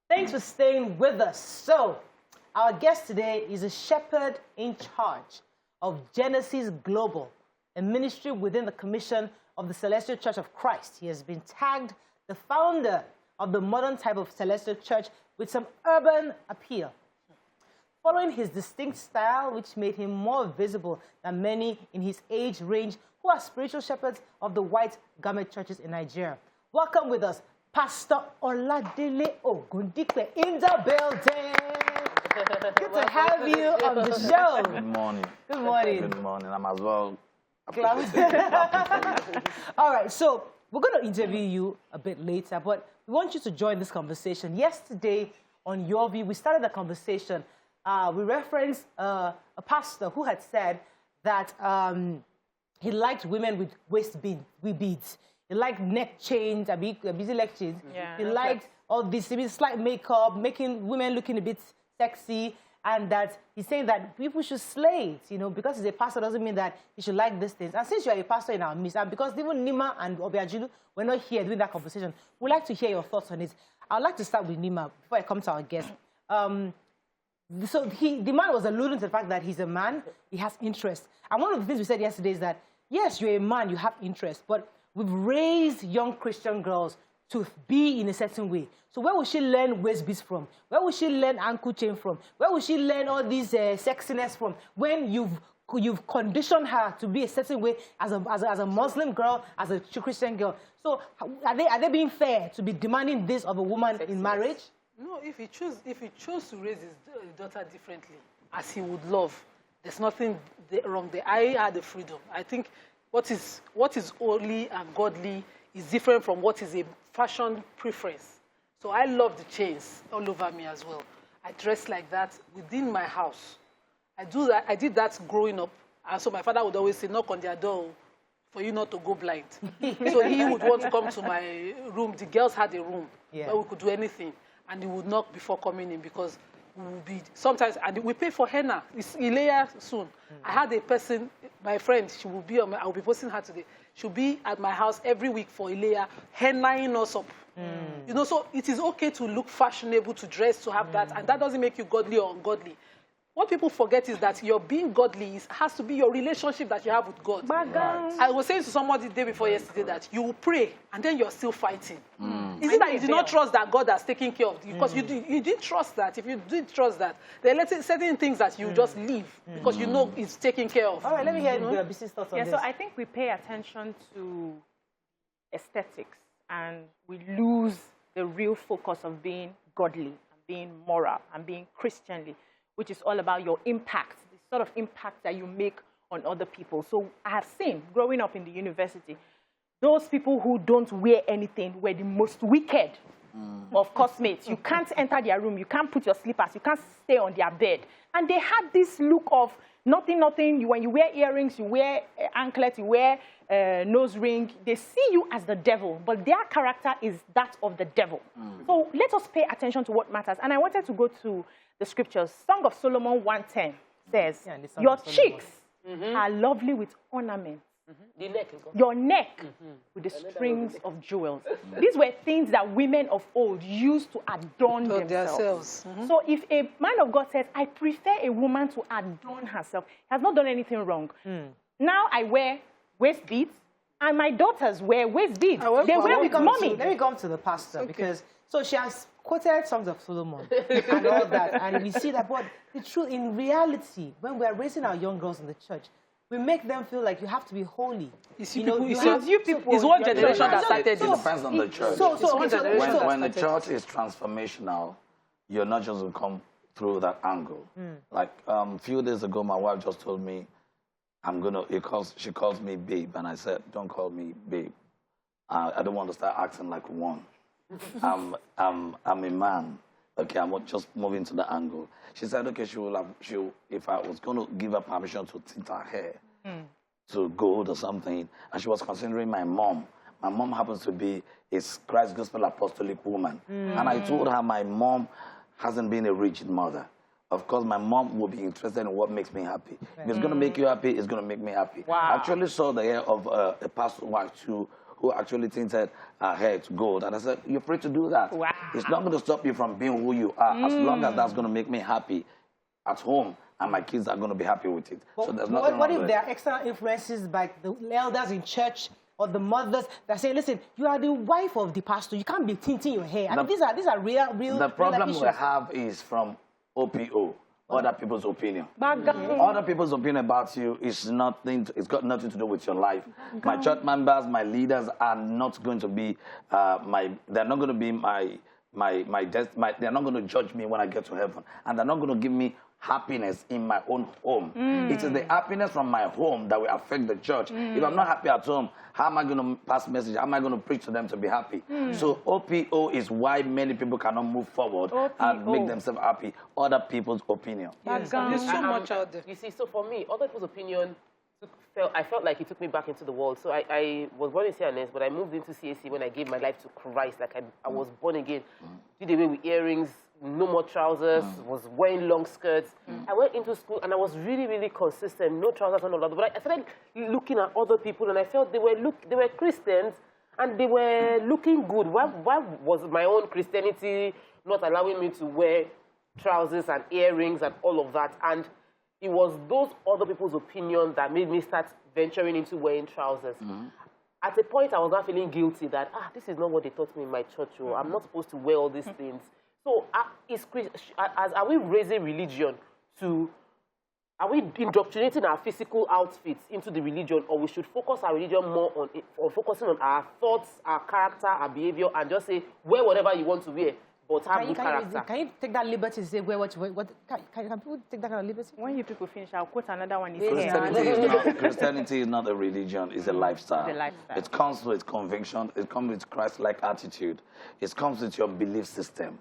Thanks for staying with us. So, our guest today is a shepherd in charge of Genesis Global, a ministry within the Commission of the Celestial Church of Christ. He has been tagged the founder of the modern type of Celestial Church with some urban appeal. Following his distinct style, which made him more visible than many in his age range who are spiritual shepherds of the white garment churches in Nigeria. Welcome with us, Pastor Oladele Ogundipe in the building. Good to have you on the show. Good morning. Good morning. Good morning. I'm as well. All right, so we're going to interview you a bit later, but we want you to join this conversation. Yesterday, on Your View, we started a conversation. We referenced a pastor who had said that he liked women with waist beads. He liked neck chains, busy leg chains. Yeah, he liked all this slight makeup, making women looking a bit sexy, and that he's saying that people should slay it, you know, because he's a pastor doesn't mean that he should like these things. And since you're a pastor in our midst, and because even Nima and Obiajilu were not here doing that conversation, we'd like to hear your thoughts on it. I'd like to start with Nima before I come to our guest. So the man was alluding to the fact that he's a man, he has interest. And one of the things we said yesterday is that, yes, you're a man, you have interest, but we've raised young Christian girls to be in a certain way. So where will she learn waist beads from? Where will she learn ankle chain from? Where will she learn all these sexiness from? When you've conditioned her to be a certain way as a Muslim girl, as a Christian girl. So are they being fair to be demanding this of a woman in marriage? No, if he chose to raise his daughter differently, as he would love, there's nothing wrong there. I had the freedom. I think what is holy and godly is different from what is a fashion preference. So I love the chains all over me as well. I dress like that within my house. I did that growing up. And so my father would always say, knock on their door for you not to go blind. So he would want to come to my room. The girls had a room where we could do anything. And he would knock before coming in because we would be sometimes, and we pay for henna. It's Ilea soon. I had a person, my friend, she will be I will be posting her today. She'll be at my house every week for Ilea, hennaing us up. You know, so it is okay to look fashionable, to dress, to have that, and that doesn't make you godly or ungodly. What people forget is that your being godly has to be your relationship that you have with God. Right. I was saying to somebody the day before yesterday that you will pray and then you're still fighting. Is it that you did not trust that God has taken care of you? Because you did trust that. If you did trust that, there are certain things that you just leave because you know it's taken care of. All right, let me hear your business thoughts on this. So I think we pay attention to aesthetics and we lose the real focus of being godly and being moral and being Christianly, which is all about your impact, the sort of impact that you make on other people. So I have seen, growing up in the university, those people who don't wear anything were the most wicked of classmates. You can't enter their room, you can't put your slippers, you can't stay on their bed. And they had this look of nothing. When you wear earrings, you wear anklet, you wear nose ring, they see you as the devil, but their character is that of the devil. So let us pay attention to what matters. And I wanted to go to the scriptures. Song of Solomon 1:10 says, your cheeks are lovely with ornaments. The neck is your neck with the strings of jewels. These were things that women of old used to adorn themselves. So if a man of God says, I prefer a woman to adorn herself, he has not done anything wrong. Now I wear waist beads, and my daughters wear waist beads. They wear with mommy. Let me come to the pastor, because so she has quoted Songs of Solomon and all that, and we see that. But the truth, in reality, when we are raising our young girls in the church, we make them feel like you have to be holy. It's one generation that started this. It depends on the church. When the church is transformational, you're not just going to come through that angle. Like a few days ago, my wife just told me, she calls me babe, and I said, don't call me babe. I don't want to start acting like one. I'm a man. Okay, I'm just moving to the angle. She said, okay, if I was going to give her permission to tint her hair to gold or something, and she was considering my mom. My mom happens to be a Christ Gospel Apostolic woman. And I told her my mom hasn't been a rigid mother. Of course, my mom will be interested in what makes me happy. If it's going to make you happy, it's going to make me happy. Wow. I actually saw the hair of a pastor's wife too, who actually tinted her hair to gold. And I said, you're free to do that. Wow. It's not going to stop you from being who you are, as long as that's going to make me happy at home, and my kids are going to be happy with it. But so there's nothing what wrong if with there it. are external influences by the elders in church or the mothers that say, listen, you are the wife of the pastor. You can't be tinting your hair. I mean, these are real The problem issues. we have is from OPO, other people's opinion. Mm. Other people's opinion about you is nothing. It's got nothing to do with your life. My church members, my leaders are not going to be They're not going to be they're not going to judge me when I get to heaven, and they're not going to give me happiness in my own home. It is the happiness from my home that will affect the church. If I'm not happy at home, how am I going to pass message? How am I going to preach to them to be happy? So OPO is why many people cannot move forward and make themselves happy. Other people's opinion. Yes. There's so much out there. You see, so for me, other people's opinion, I felt like it took me back into the world. So I was born in CNS, but I moved into CAC when I gave my life to Christ. Like I was born again. Did away with earrings, no more trousers, was wearing long skirts. I went into school and I was really, really consistent, no trousers and all that. But I started looking at other people and I felt they were Christians and they were looking good. Why was my own Christianity not allowing me to wear trousers and earrings and all of that? And it was those other people's opinion that made me start venturing into wearing trousers. At a point, I was not feeling guilty that, this is not what they taught me in my church. I'm not supposed to wear all these things. So are we raising religion to, are we indoctrinating our physical outfits into the religion, or we should focus our religion more on focusing on our thoughts, our character, our behavior, and just say, wear whatever you want to wear, but have good character? Can you take that liberty to say, wear what you wear? Can people take that kind of liberty? When you people finish, I'll quote another one. Christianity is not a religion, it's a lifestyle. It's a lifestyle. It comes with conviction, it comes with Christ-like attitude, it comes with your belief system.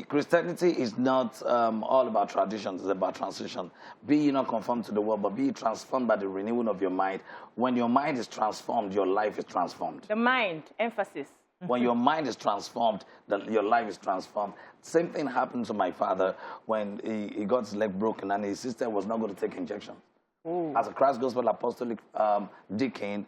Christianity is not all about traditions, it's about transition. Be ye not conformed to the world, but be ye transformed by the renewing of your mind. When your mind is transformed, your life is transformed. The mind, emphasis. When your mind is transformed, your life is transformed. Same thing happened to my father when he got his leg broken and his sister was not going to take injections. As a Christ Gospel Apostolic deacon,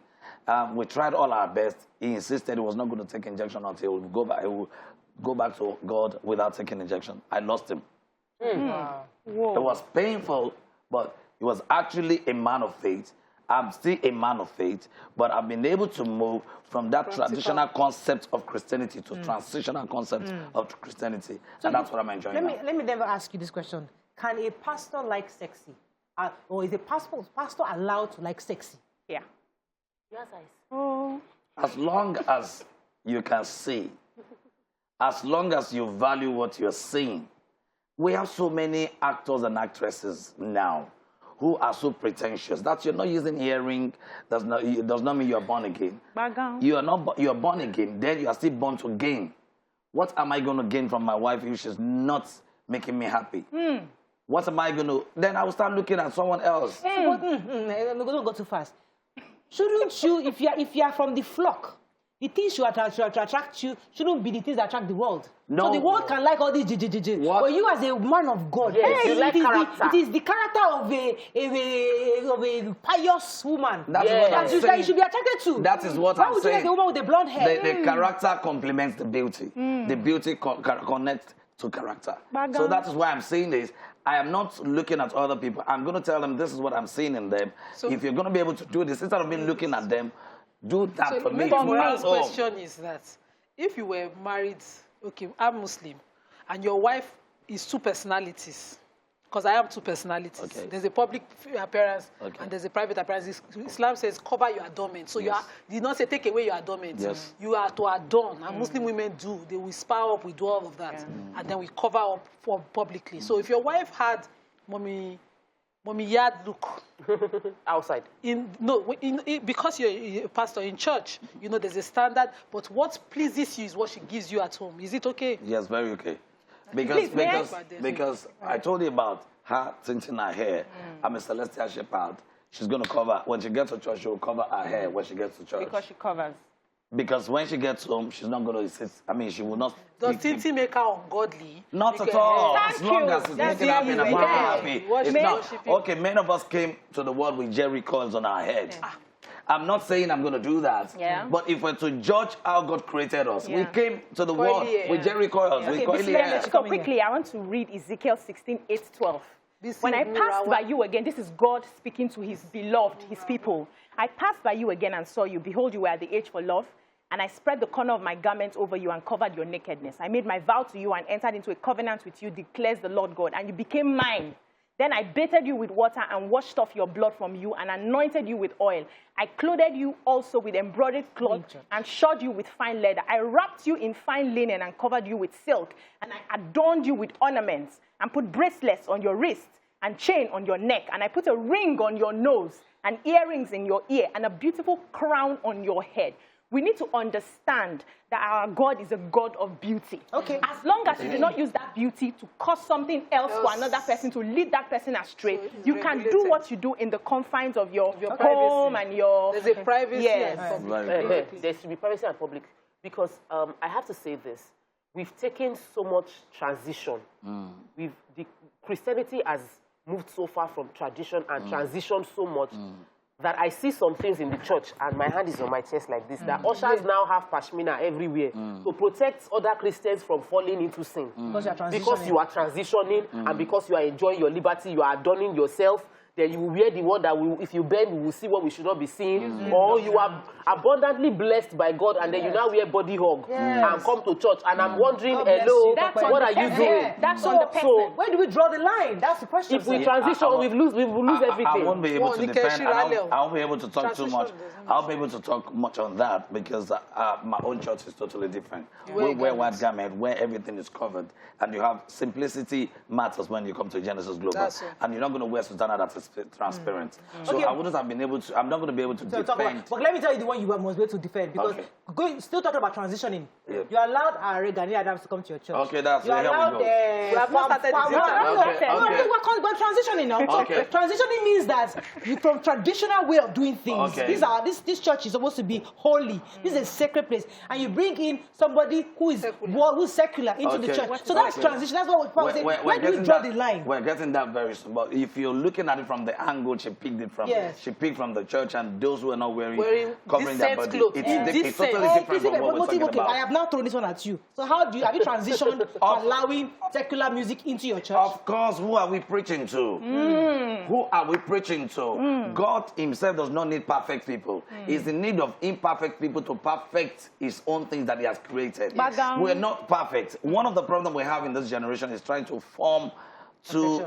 we tried all our best. He insisted he was not going to take injection until he would go back to God without taking injection. I lost him. Wow. It was painful, but he was actually a man of faith. I'm still a man of faith, but I've been able to move from that traditional concept of Christianity to transitional concept of Christianity. So and that's what I'm enjoying now. Let me never ask you this question. Can a pastor like sexy? Or is a pastor allowed to like sexy? Yeah. Yes, I see. Oh. As long as you can see, as long as you value what you're seeing. We have so many actors and actresses now who are so pretentious that you're not using earring does not mean you're born again. You're born again, then you are still born to gain. What am I going to gain from my wife if she's not making me happy? What am I going to... Then I will start looking at someone else. Don't go too fast. Shouldn't you, if you are from the flock, the things to attract you shouldn't be the things that attract the world. No. So the world can like all these But you as a man of God, yes, you like character. It is the character of a pious woman That's what I'm saying. you should be attracted to. That is what Why I'm would saying. you like a woman with a blonde hair? The character complements the beauty. The beauty connects to character. So that is why I'm saying this. I am not looking at other people. I'm going to tell them this is what I'm seeing in them. So if you're going to be able to do this, instead of me looking at them, do that for me. The first question is that if you were married, okay, I'm Muslim, and your wife is two personalities, because I have two personalities. Okay. There's a public appearance and there's a private appearance. Islam says cover your adornment. So you did not say take away your adornment. Yes. You are to adorn, and Muslim women do. They will spar up, we do all of that, and then we cover up for publicly. So if your wife had mommy yard look outside, because you're a pastor in church, you know there's a standard, but what pleases you is what she gives you at home. Is it okay? Yes, very okay. Because I told you about her tinting her hair. I'm a celestial shepherd. She's going to cover, when she gets to church, she will cover her hair when she gets to church. Because she covers. Because when she gets home, she's not going to insist. I mean, she will not. Does tinting make her ungodly? Not at all. As long as it's making her happy and I'm happy. It's not. Okay, many of us came to the world with Jerry coils on our head. I'm not saying I'm going to do that. Yeah. But if we're to judge how God created us, we came to the world with Jericho. So quickly, I want to read Ezekiel 16:8-12. When I passed by you again, this is God speaking to his beloved, his people. I passed by you again and saw you. Behold, you were at the age for love. And I spread the corner of my garment over you and covered your nakedness. I made my vow to you and entered into a covenant with you, declares the Lord God, and you became mine. Then I bathed you with water and washed off your blood from you and anointed you with oil. I clothed you also with embroidered cloth and shod you with fine leather. I wrapped you in fine linen and covered you with silk. And I adorned you with ornaments and put bracelets on your wrists and chain on your neck. And I put a ring on your nose and earrings in your ear and a beautiful crown on your head. We need to understand that our God is a God of beauty. Okay. As long as you do not use that beauty to cause something else for another person, to lead that person astray, so you can do what you do in the confines of your home and your... There's a privacy and public. There should be privacy and public. Because I have to say this. We've taken so much transition. Christianity has moved so far from tradition and transitioned so much that I see some things in the church, and my hand is on my chest like this, that ushers now have pashmina everywhere to protect other Christians from falling into sin. Because you are transitioning, and because you are enjoying your liberty, you are adorning yourself, then you will wear the one that if you bend, we will see what we should not be seeing. Or you are abundantly blessed by God, and then you now wear body hug and come to church. And I'm wondering, hello, what are you doing? That's on the person. Where do we draw the line? That's the question. If we transition, we will lose everything. I won't be able to defend. I won't be able to talk too much. I'll be able to talk much on that because my own church is totally different. We wear white garment where everything is covered, and you have simplicity matters when you come to Genesis Global. And you're not going to wear sultana that is transparent. So I wouldn't have been able to. I'm not going to be able to defend. But let me tell you the one you must be able to defend because still talking about transitioning. You allowed Ghanaian Adams to come to your church. Okay, that's you allowed. We have not started we're transitioning now. Transitioning means that from traditional way of doing things. This church is supposed to be holy. This is a sacred place, and you bring in somebody who is secular into the church. So that's transition. That's what we're saying. Where do we draw the line? We're getting that very soon. But if you're looking at it from the angle she picked it from, she picked from the church, and those who are not wearing covering their body, it's totally different from what we're talking about. I have now thrown this one at you. So have you transitioned to allowing secular music into your church? Of course. Who are we preaching to? Who are we preaching to? God himself does not need perfect people. He's in need of imperfect people to perfect his own things that he has created. We're not perfect. One of the problems we have in this generation is trying to form to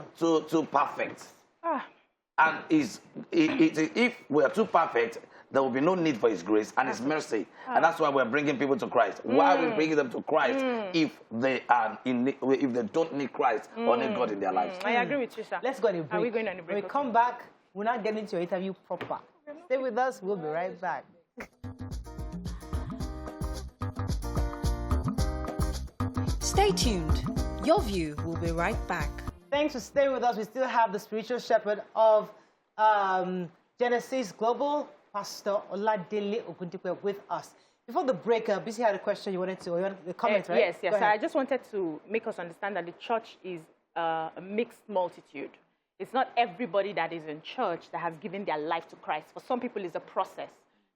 perfect. And if we are too perfect, there will be no need for his grace and his mercy. And that's why we're bringing people to Christ. Why are we bringing them to Christ if they don't need Christ or need God in their lives? I agree with you, sir. Let's go on a break. Are we going on a break? When we come back, we'll not get into your interview proper. Stay with us. We'll be right back. Stay tuned. Your view will be right back. Thanks for staying with us. We still have the spiritual shepherd of Genesis Global, Pastor Oladele Ogundipe, with us. Before the break, Bisi had a question you wanted to comment, right? Yes. So I just wanted to make us understand that the church is a mixed multitude. It's not everybody that is in church that has given their life to Christ. For some people, it's a process.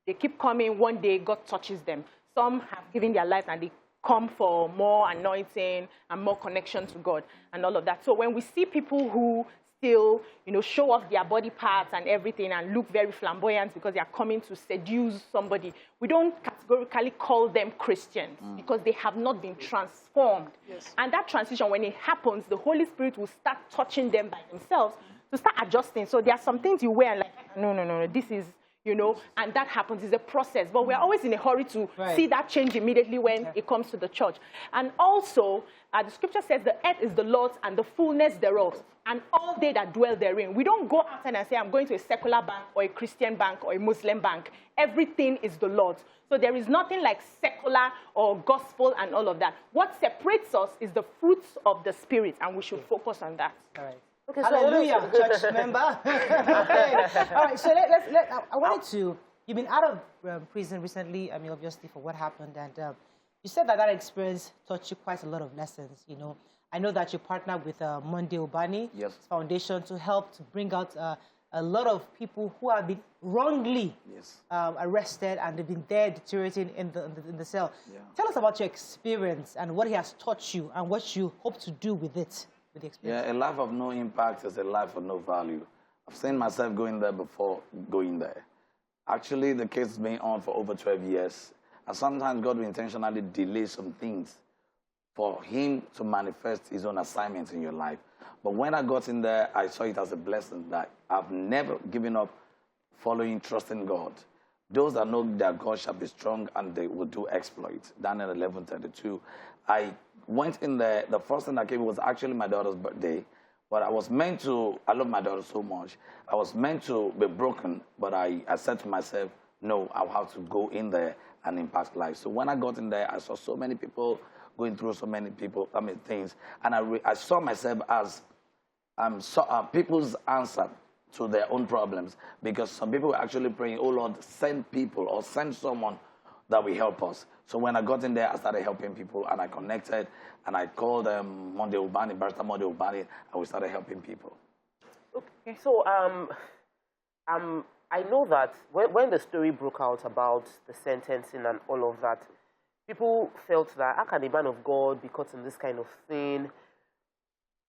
They keep coming. One day, God touches them. Some have given their life and they come for more anointing and more connection to God and all of that. So when we see people who still, show off their body parts and everything and look very flamboyant because they are coming to seduce somebody, we don't categorically call them Christians because they have not been transformed. And that transition, when it happens, the Holy Spirit will start touching them by themselves to start adjusting. So there are some things you wear and like, no, this is, and that happens. It's a process. But we're always in a hurry to see that change immediately when it comes to the church. And also, the scripture says the earth is the Lord's and the fullness thereof, and all they that dwell therein. We don't go outside and say, I'm going to a secular bank or a Christian bank or a Muslim bank. Everything is the Lord's. So there is nothing like secular or gospel and all of that. What separates us is the fruits of the Spirit, and we should focus on that. All right. Okay, hallelujah, church member. Okay. All right, so I wanted to, you've been out of prison recently, obviously for what happened, and you said that experience taught you quite a lot of lessons, I know that you partnered with Monday Obani's foundation to help to bring out a lot of people who have been wrongly arrested and they've been there deteriorating in the cell. Yeah. Tell us about your experience and what he has taught you and what you hope to do with it, with the experience. Yeah, a life of no impact is a life of no value. I've seen myself going there before going there. Actually, the case has been on for over 12 years. And sometimes God will intentionally delay some things for him to manifest his own assignments in your life. But when I got in there, I saw it as a blessing that I've never given up following, trusting God. Those that know that God shall be strong and they will do exploits. Daniel 11:32. I went in there. The first thing that came was actually my daughter's birthday. But I was meant to, I love my daughter so much. I was meant to be broken, but I said to myself, no, I'll have to go in there and impact lives. So when I got in there, I saw so many people going through so many things. And I saw myself as people's answer to their own problems. Because some people were actually praying, oh Lord, send people or send someone that will help us. So when I got in there, I started helping people and I connected and I called Monday Ubani, Barrister Monday Ubani, and we started helping people. Okay, so I know that when the story broke out about the sentencing and all of that, people felt that how can a man of God be caught in this kind of thing?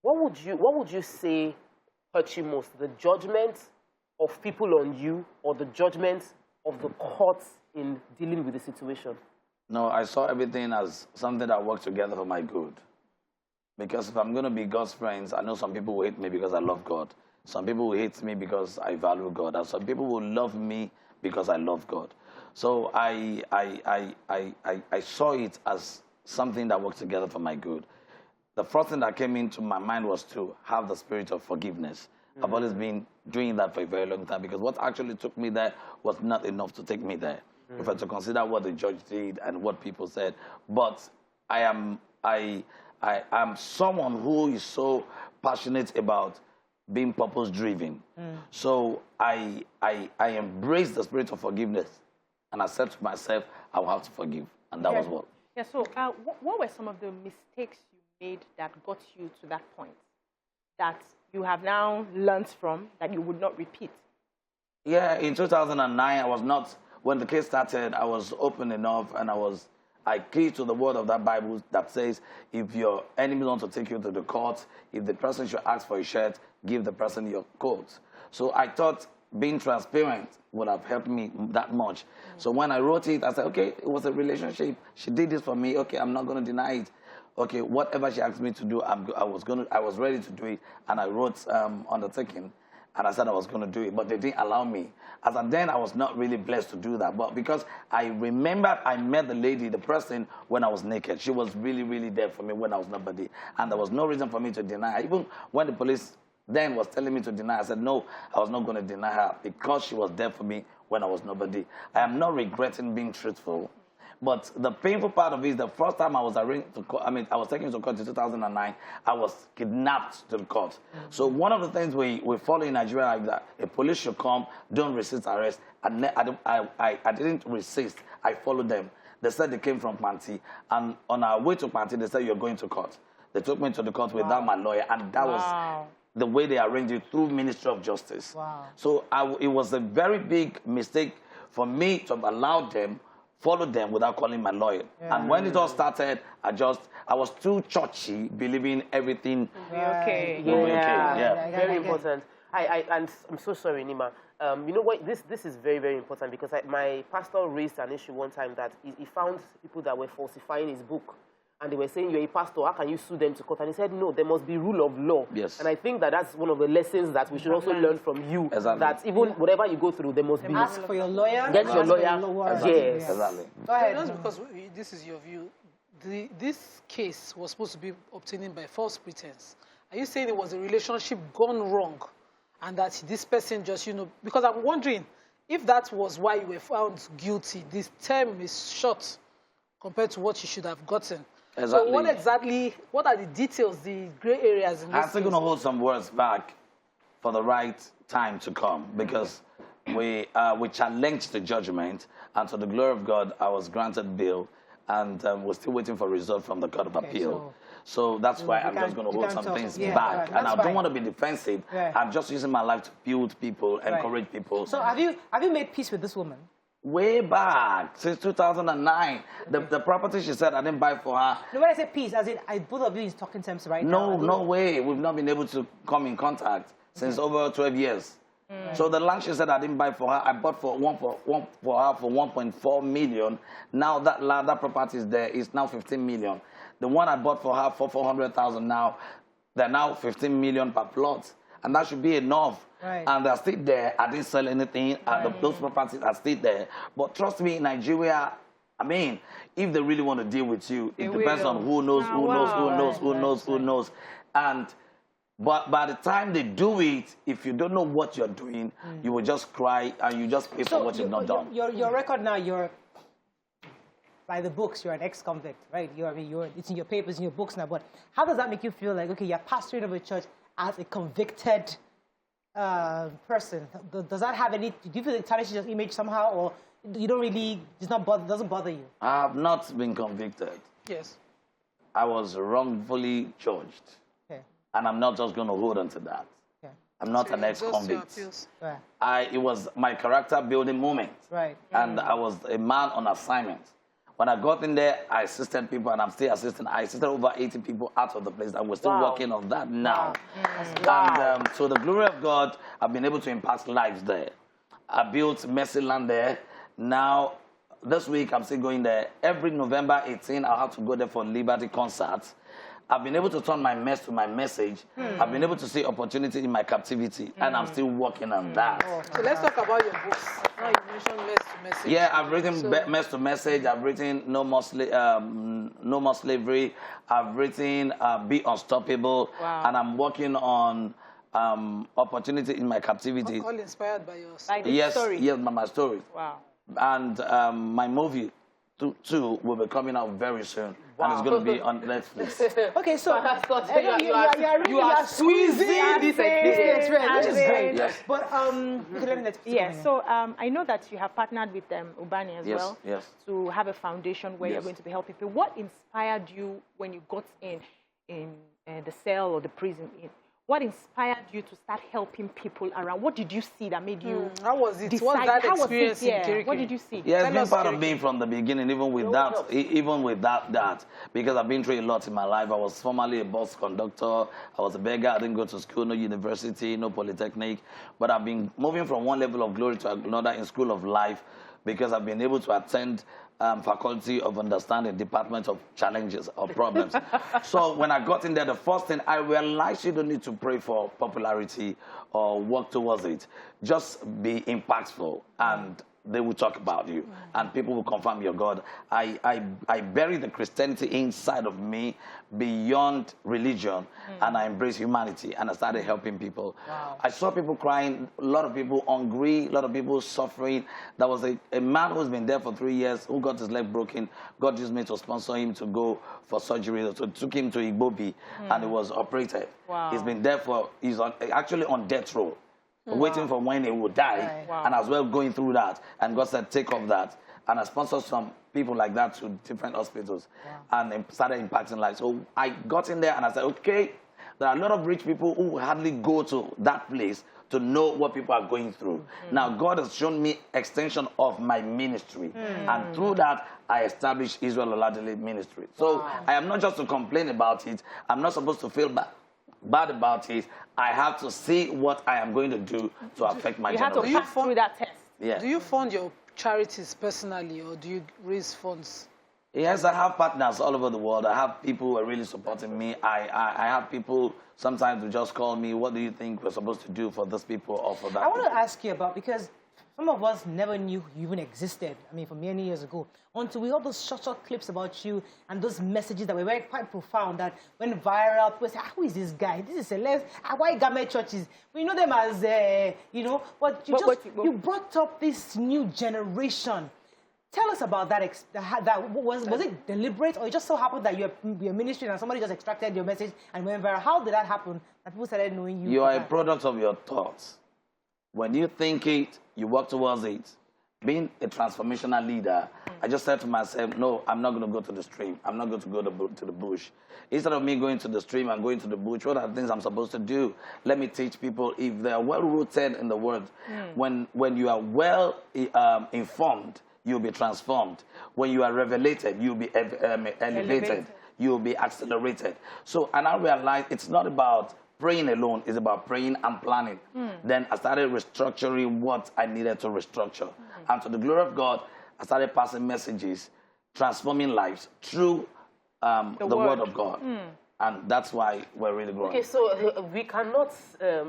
What would you say hurt you most? The judgment of people on you or the judgment of the courts in dealing with the situation? No, I saw everything as something that worked together for my good. Because if I'm going to be God's friends, I know some people will hate me because I love God. Some people will hate me because I value God. And some people will love me because I love God. So I saw it as something that worked together for my good. The first thing that came into my mind was to have the spirit of forgiveness. Mm-hmm. I've always been doing that for a very long time because what actually took me there was not enough to take me there. Mm-hmm. If I to consider what the judge did and what people said. But I am someone who is so passionate about being purpose-driven. Mm. So I embrace the spirit of forgiveness. And I said to myself, I will have to forgive. And that was what. Yeah, so what were some of the mistakes you made that got you to that point that you have now learned from that you would not repeat? Yeah, in 2009, I was not, when the case started, I was open enough and I keyed to the word of that Bible that says, if your enemy wants to take you to the court, if the person should ask for a shirt, give the person your coat. So I thought being transparent would have helped me that much. So when I wrote it, I said, okay, it was a relationship. She did this for me. Okay, I'm not going to deny it. Okay, whatever she asked me to do, I was ready to do it. And I wrote undertaking, and I said I was going to do it, but they didn't allow me. As and then, I was not really blessed to do that. But because I remember I met the lady, the person, when I was naked. She was really, really there for me when I was nobody. And there was no reason for me to deny her. Even when the police then was telling me to deny, I said, no, I was not going to deny her because she was there for me when I was nobody. I am not regretting being truthful. But the painful part of it is the first time I was arraigned to court, I was taken to court in 2009, I was kidnapped to the court. Mm-hmm. So one of the things we follow in Nigeria is that a police should come, don't resist arrest. I didn't resist. I followed them. They said they came from Panti. And on our way to Panti, they said, you're going to court. They took me to the court without my lawyer. And that was the way they arranged it through Ministry of Justice. Wow. So it was a very big mistake for me to have allowed them, followed them without calling my lawyer. Yeah. And when it all started, I was too churchy, believing everything will be okay. Yeah. Very important. And I'm so sorry, Nima. You know what? This is very, very important because my pastor raised an issue one time that he found people that were falsifying his book. And they were saying, you're a pastor, how can you sue them to court? And he said, no, there must be rule of law. Yes. And I think that that's one of the lessons that we should also learn from you. Exactly. That even whatever you go through, there must be... Ask for your lawyer. Get your lawyer. Exactly. Yes. Exactly. Go ahead. Just because this is your view, this case was supposed to be obtained by false pretense. Are you saying it was a relationship gone wrong? And that this person just, because I'm wondering, if that was why you were found guilty, this term is short compared to what you should have gotten. Exactly. So what are the details, the gray areas in this I'm still going to hold some words back for the right time to come because we challenged the judgment, and to the glory of God, I was granted bail, and we're still waiting for a result from the Court of Appeal. So that's why I'm just going to hold some things back. And I don't want to be defensive. I'm just using my life to build people, encourage people. So have you made peace with this woman? Way back, since 2009. The property she said I didn't buy for her. No, when I say peace, as in both of you in talking terms right now? No way. We've not been able to come in contact since over 12 years. So the land she said I didn't buy for her, I bought for her for 1.4 million. Now that land, that property is there, is now 15 million. The one I bought for her for 400,000 now, they're now 15 million per plot. And that should be enough. And they're still there. I didn't sell anything. Those properties are still there. But trust me, in Nigeria, I mean, if they really want to deal with you, it depends on who knows. But by the time they do it, if you don't know what you're doing, you will just cry and you just pay for what you've not done. Your record now, you're by the books, you're an ex-convict, right? It's in your papers, in your books now. But how does that make you feel? Like, okay, you're pastoring of a church as a convicted person. Does that have any? Do you feel it tarnishes your image somehow, or you don't really? Doesn't bother you? I have not been convicted. Yes. I was wrongfully charged. Okay. And I'm not just going to hold on to that. Okay. I'm not an ex-convict. Right. It was my character building moment. Right. And I was a man on assignment. When I got in there, I assisted people, and I'm still assisting. I assisted over 80 people out of the place, and we're still working on that now. And so the glory of God, I've been able to impact lives there. I built Mercy Land there. Now, this week, I'm still going there. Every November 18, I'll have to go there for Liberty concerts. I've been able to turn my mess to my message. I've been able to see opportunity in my captivity, and I'm still working on that. So let's talk about your books. Now you mentioned Mess to Message. Yeah, I've written Mess to Message. I've written No More Slavery. I've written Be Unstoppable. And I'm working on opportunity in my captivity. All inspired by your story. Yes, my story. Wow. And my movie, too, will be coming out very soon. And it's going to be on Netflix. Okay, so you are squeezing this experience, which is great. Yes. But so I know that you have partnered with Ubani as well. Yes. To have a foundation where you're going to be helping people. What inspired you when you got in the cell or the prison? What inspired you to start helping people around? What did you see that made you How was it? decide? What was that experience in Kiriki? What did you see? Yeah, it's been part of me from the beginning, even with that, because I've been through a lot in my life. I was formerly a bus conductor. I was a beggar. I didn't go to school, no university, no polytechnic. But I've been moving from one level of glory to another in school of life, because I've been able to attend faculty of understanding, department of challenges or problems. So when I got in there, the first thing I realized, you don't need to pray for popularity or work towards it. Just be impactful, and they will talk about you, and people will confirm your God. I buried the Christianity inside of me beyond religion, and I embraced humanity, and I started helping people. I saw people crying, a lot of people hungry, a lot of people suffering. There was a man who's been there for 3 years who got his leg broken. God used me to sponsor him to go for surgery. So took him to Igbobi, and he was operated. He's been there he's actually on death row. Waiting for when he would die, and as well going through that. And God said, take off that. And I sponsored some people like that to different hospitals, and started impacting lives. So I got in there and I said, okay, there are a lot of rich people who hardly go to that place to know what people are going through. Now, God has shown me extension of my ministry. And through that, I established Israel Oladele Ministry. So I am not just to complain about it. I'm not supposed to feel bad about it. I have to see what I am going to do to affect my generation. You have to pass through that test. Yeah. Do you fund your charities personally, or do you raise funds? Yes, I have partners all over the world. I have people who are really supporting me. I have people sometimes who just call me, what do you think we're supposed to do for this people or for that? I want to ask you about, because some of us never knew you even existed, I mean, from many years ago, until we heard those short clips about you and those messages that were very quite profound that went viral. People say, who is this guy? This is celeb. White garment churches. We know them as, but you brought up this new generation. Tell us about that. Was it deliberate, or it just so happened that you're ministering and somebody just extracted your message and went viral? How did that happen that people started knowing you? You are a product of your thoughts. When you think it, you work towards it. being a transformational leader, I just said to myself, no, I'm not going to go to the stream. I'm not going to go to the bush. Instead of me going to the stream and going to the bush, what are the things I'm supposed to do? Let me teach people if they are well-rooted in the word. When you are well informed, you'll be transformed. When you are revelated, you'll be elevated. You'll be accelerated. So, and I realized it's not about praying alone, it's about praying and planning. Then I started restructuring what I needed to restructure. And to the glory of God, I started passing messages, transforming lives through the word of God. And that's why we're really growing. Okay, so we cannot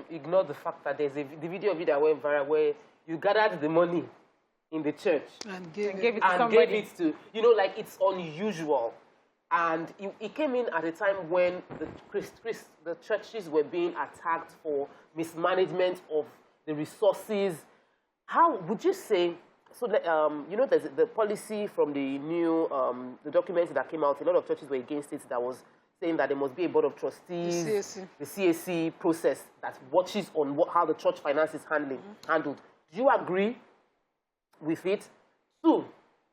ignore the fact that there's the video of you that went viral where you gathered the money in the church and gave it to, you know, like it's unusual. And it came in at a time when the churches were being attacked for mismanagement of the resources. How would you say, so you know, there's the policy from the new, the documents that came out, a lot of churches were against it, that was saying that there must be a board of trustees, the CAC process that watches on how the church finance is handled. Do you agree with it? Two,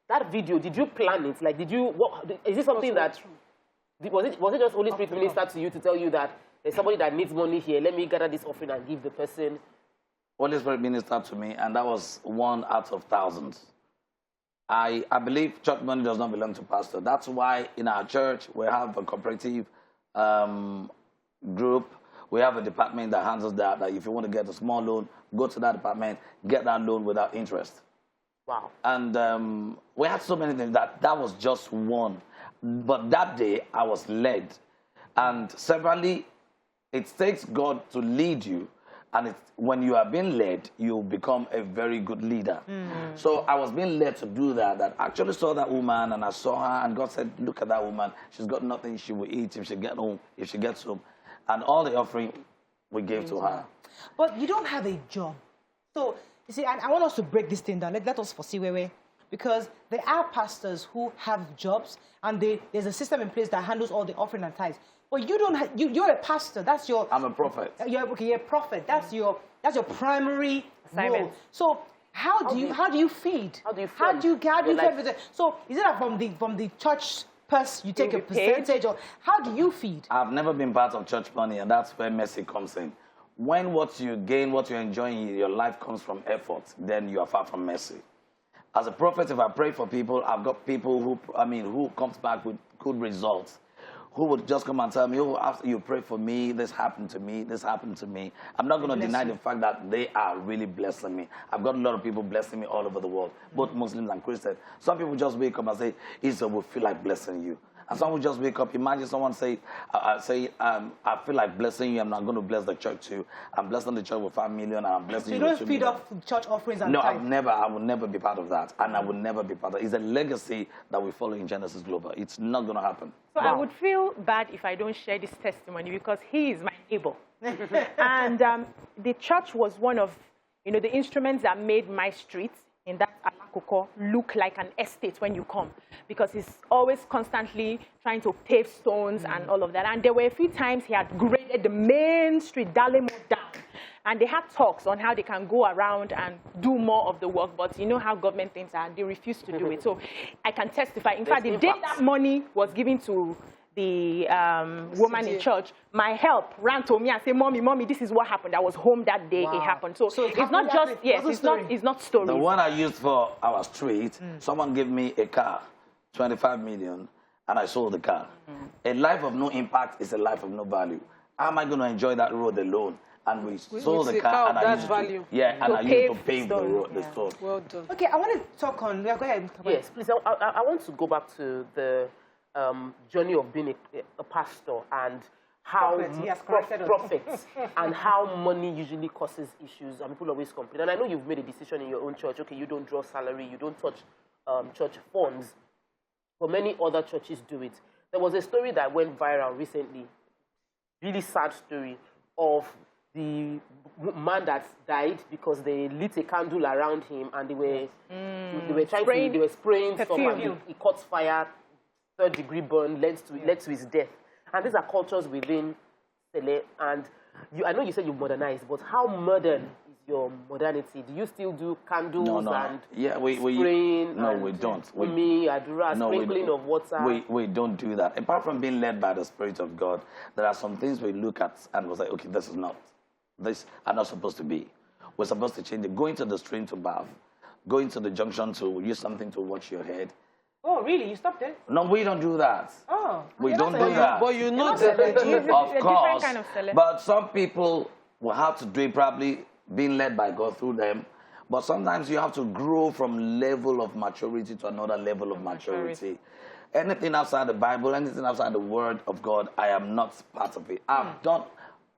that video, did you plan it? Like, is it something that, was it just Holy Spirit ministered to you to tell you that there's somebody that needs money here, let me gather this offering and give the person? Holy Spirit ministered to me, and that was one out of thousands. I believe church money does not belong to pastor. That's why in our church we have a cooperative group. We have a department that handles that if you want to get a small loan, go to that department, get that loan without interest. Wow. And we had so many things that was just one. But that day, I was led. And severally, it takes God to lead you. And when you are being led, you become a very good leader. So I was being led to do that. I actually saw that woman, and I saw her, and God said, look at that woman. She's got nothing she will eat if she gets home. And all the offering we gave to her. But you don't have a job. So, you see, and I want us to break this thing down. Let us foresee where because there are pastors who have jobs, and there's a system in place that handles all the offering and tithes. But you don't. You're a pastor. That's your. I'm a prophet. You're a prophet. That's your primary role. So how do you feed? How do you feed? How do you feed? So is it that from the church purse you take a percentage, or how do you feed? I've never been part of church money, and that's where mercy comes in. When what you gain, what you're enjoying in your life comes from effort, then you are far from mercy. As a prophet, if I pray for people, I've got people who comes back with good results, who would just come and tell me, oh, after you pray for me, this happened to me, this happened to me. I'm not going to deny the fact that they are really blessing me. I've got a lot of people blessing me all over the world, both Muslims and Christians. Some people just wake up and say, Israel will feel like blessing you. And some will just wake up. Imagine someone say, I feel like blessing you. I'm not going to bless the church too. I'm blessing the church with 5 million, and I'm blessing you with 2 million. So you don't feed off church offerings and tithes? No, I will never be part of that. And I will never be part of it. It's a legacy that we follow in Genesis Global. It's not going to happen. So I would feel bad if I don't share this testimony, because he is my neighbor. And the church was one of, the instruments that made my streets in that Alakoko look like an estate when you come, because he's always constantly trying to pave stones and all of that. And there were a few times he had graded the main street, Dalemo, down. And they had talks on how they can go around and do more of the work. But you know how government things are, they refuse to do it. So I can testify. In fact, the day that money was given to the woman in church, my help ran to me and said, Mommy, this is what happened. I was home that day it happened. So it's not just, it's not stories. The one I used for our street, someone gave me a car, 25 million, and I sold the car. A life of no impact is a life of no value. How am I going to enjoy that road alone? And we sold the car, and I used value. I used to pave the road, the stone. Well done. Okay, I want to talk on. Go ahead. Yes, please. I want to go back to the journey of being a pastor and how prophets and how money usually causes issues, and people always complain. And I know you've made a decision in your own church. Okay, you don't draw salary, you don't touch church funds, but many other churches do it. There was a story that went viral recently, really sad story, of the man that died because they lit a candle around him, and they were spraying stuff, and he caught fire, 3rd-degree burn, led to his death. And these are cultures within Sele. And I know you said you've modernized, but how modern is your modernity? Do you still do candles and yeah, spraying? No, we don't. Sprinkling of water? We don't do that. Apart from being led by the Spirit of God, there are some things we look at and we'll say, okay, these are not supposed to be. We're supposed to change it. Going to the stream to bath, going to the junction to use something to wash your head. Oh, really? You stopped it? No, we don't do that. Oh. We don't do that. But you know of course. But some people will have to do it probably being led by God through them. But sometimes you have to grow from level of maturity to another level of maturity. Anything outside the Bible, anything outside the Word of God, I am not part of it. I've done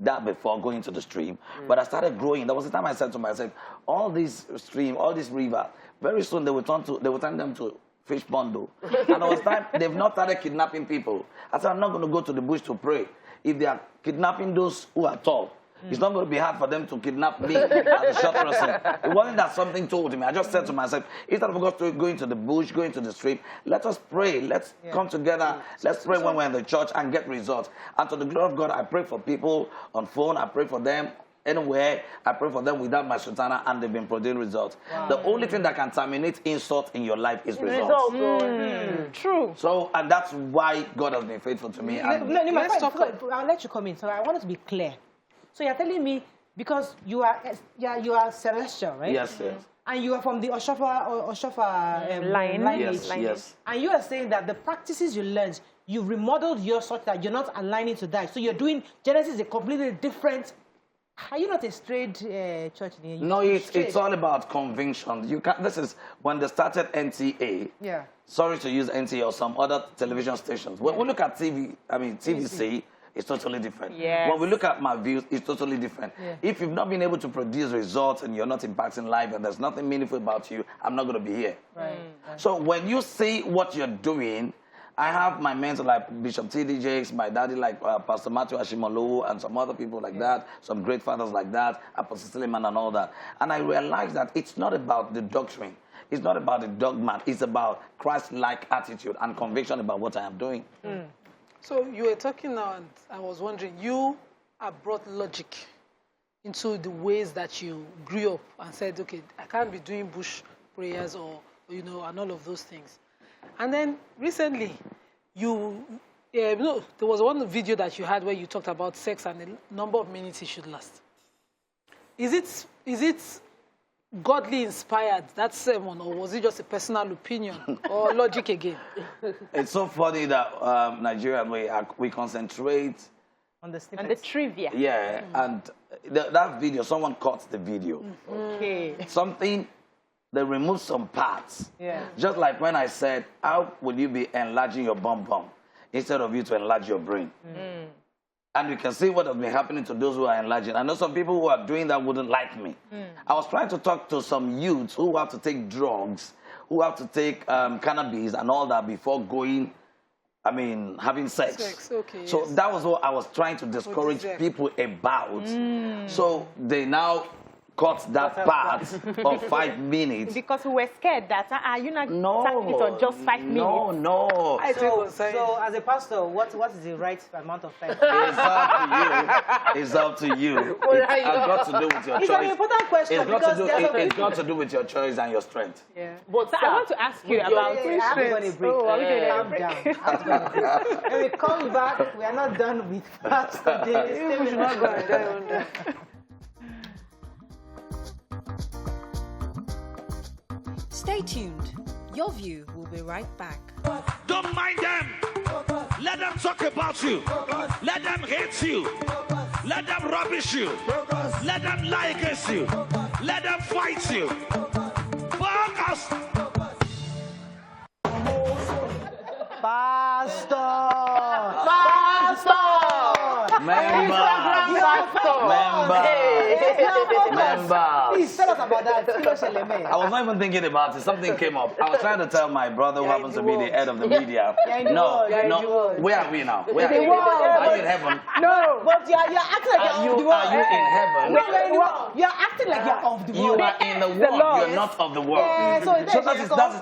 that before going to the stream, but I started growing. There was a time I said to myself, all these stream, all this river, very soon they will turn them to fish bundle. And there was time they've not started kidnapping people. I said, I'm not going to go to the bush to pray. If they are kidnapping those who are tall, it's not going to be hard for them to kidnap me as a short person. It wasn't that something told me. I just said to myself, instead of going to the bush, going to the stream, let us pray. Let's come together. Let's pray when we're in the church and get results. And to the glory of God, I pray for people on phone. I pray for them anywhere. I pray for them without my sultana, and they've been producing results. Wow. The only thing that can terminate insult in your life is results. True. So, and that's why God has been faithful to me. I'll let you come in. So I want it to be clear. So you're telling me, because you are celestial, right? Yes, yes. And you are from the Oshofa lineage. Yes. And you are saying that the practices you learned, you remodeled yours such that you're not aligning to that. So you're doing Genesis is a completely different. Are you not a straight church? No, it's all about conviction. You can. This is when they started NTA. Yeah. Sorry to use NTA or some other television stations. When we look at TVC. It's totally different. Yes. When we look at my views, it's totally different. Yeah. If you've not been able to produce results and you're not impacting life and there's nothing meaningful about you, I'm not going to be here. Right. So when you see what you're doing, I have my mentors like Bishop T.D. Jakes, my daddy like Pastor Matthew Ashimolowo, and some other people like that, some great fathers like that, Apostle Suleiman and all that. And I realized that it's not about the doctrine. It's not about the dogma. It's about Christ-like attitude and conviction about what I am doing. So you were talking now, and I was wondering, you have brought logic into the ways that you grew up and said, okay, I can't be doing bush prayers or and all of those things. And then recently, there was one video that you had where you talked about sex and the number of minutes it should last. Is it godly inspired, that sermon, or was it just a personal opinion or logic again? It's so funny that Nigeria, we concentrate on the snippets. And the trivia. Yeah, and that video, someone caught the video. Okay. They removed some parts. Yeah. Just like when I said, how will you be enlarging your bum instead of you to enlarge your brain? And you can see what has been happening to those who are enlarging. I know some people who are doing that wouldn't like me. I was trying to talk to some youths who have to take drugs, who have to take cannabis and all that before having sex. Okay, so that was what I was trying to discourage people about. So they now cut that part of 5 minutes. Because we were scared that, you're not taking it on just 5 minutes. No. So as a pastor, what is the right amount of time? It's up to you. It's got to do with your choice. It's an important question. It's got to do with your choice and your strength. Yeah. But I want to ask you about strength. Calm down. When we come back, we are not done with Pastor Davis. We should not go there. Stay tuned. Your View will be right back. Don't mind them. Let them talk about you. Let them hate you. Let them rubbish you. Let them lie against you. Let them fight you. Focus. Pastor. Member. Please tell us about that. I was not even thinking about it. Something came up. I was trying to tell my brother who happens to be the head of the media. No. Where are we now? Are you in heaven? heaven? No, but you're acting like you're of the world. Are you in heaven? You're acting like you're of the world. You are in the world. You're not of the world. Yeah, so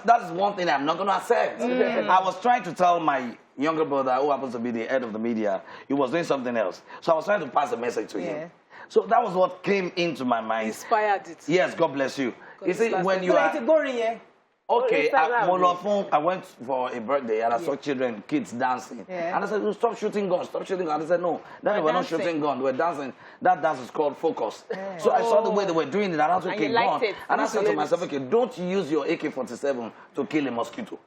that is one thing I'm not going to accept. I was trying to tell my younger brother, who happens to be the head of the media, he was doing something else. So I was trying to pass a message to him. So that was what came into my mind. Inspired it. Yes, God bless you. You see, when you are... Okay, I went for a birthday and I saw kids dancing. And I said, oh, stop shooting guns, stop shooting guns. And they said, no, we're not shooting guns, we're dancing. That dance is called focus. So I saw the way they were doing it and I said, okay, go on. And I said to myself, okay, don't use your AK-47 to kill a mosquito.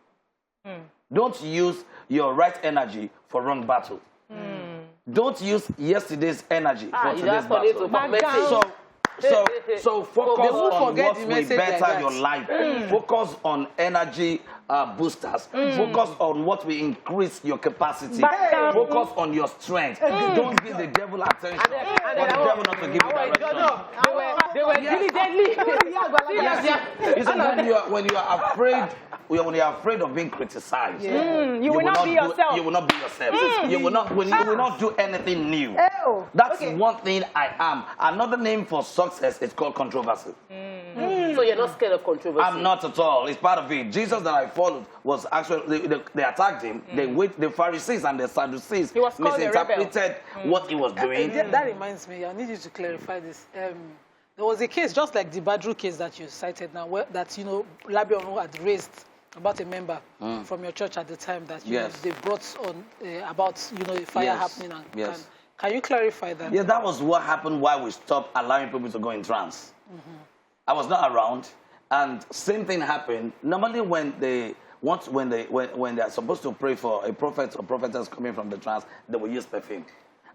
Don't use your right energy for wrong battle. Don't use yesterday's energy for today's battle. So focus on what will better your life. Focus on energy boosters. Focus on what will increase your capacity. Focus on your strength. Don't give the devil attention. For the devil not to give you direction. They were diligently. When you are afraid of being criticized, you will not be yourself. You will not be yourself. You will not do anything new. That's one thing I am. Another name for success is called controversy. So you're not scared of controversy? I'm not at all. It's part of it. Jesus that I followed was actually, they attacked him. The Pharisees and the Sadducees misinterpreted what he was doing. That reminds me, I need you to clarify this. There was a case, just like the Badru case that you cited now, where that, Labionu had raised about a member from your church at the time that they brought on about, a fire happening. And can you clarify that? Yeah, that was what happened why we stopped allowing people to go in trance. I was not around, and same thing happened. Normally when they are supposed to pray for a prophet or prophetess coming from the trance, they will use perfume.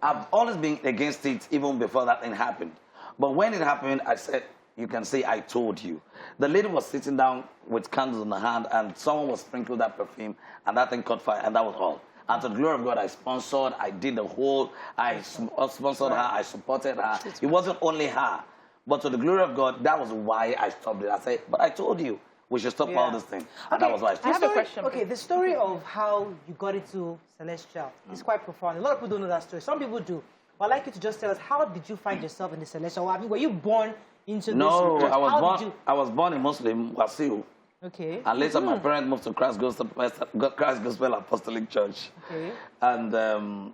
I've always been against it even before that thing happened. But when it happened, I said, you can say, I told you. The lady was sitting down with candles in her hand, and someone was sprinkling that perfume, and that thing caught fire, and that was all. And to the glory of God, I sponsored, I did the whole, I sponsored her, I supported her. It wasn't only her. But to the glory of God, that was why I stopped it. I said, but I told you, we should stop all this thing. And that was why I stopped. I have a question. Okay, the story of how you got into Celestial is quite profound. A lot of people don't know that story. Some people do. But I'd like you to just tell us, how did you find yourself in the Celestial? I mean, were you born into this? No, I was born a Muslim, Wasiu. Okay. And later my parents moved to Christ Gospel Apostolic Church. Okay. And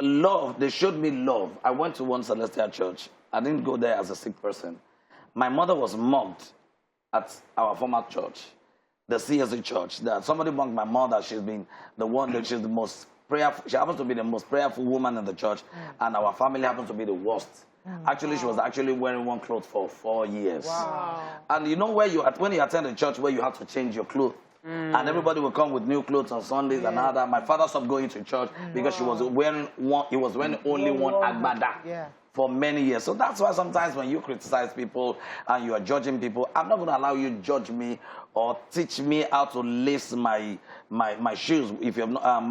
love, they showed me love. I went to one Celestial church. I didn't go there as a sick person. My mother was mocked at our former church, the CSC church. That somebody mocked my mother. She's been the one that she's the most prayerful. She happens to be the most prayerful woman in the church, and our family happens to be the worst. Actually, she was actually wearing one clothes for 4 years. Wow. And you know when you attend a church where you have to change your clothes, and everybody will come with new clothes on Sundays and all that. My father stopped going to church because he was wearing only one agbada for many years. So that's why sometimes when you criticize people and you are judging people, I'm not going to allow you to judge me or teach me how to lace my shoes if you have not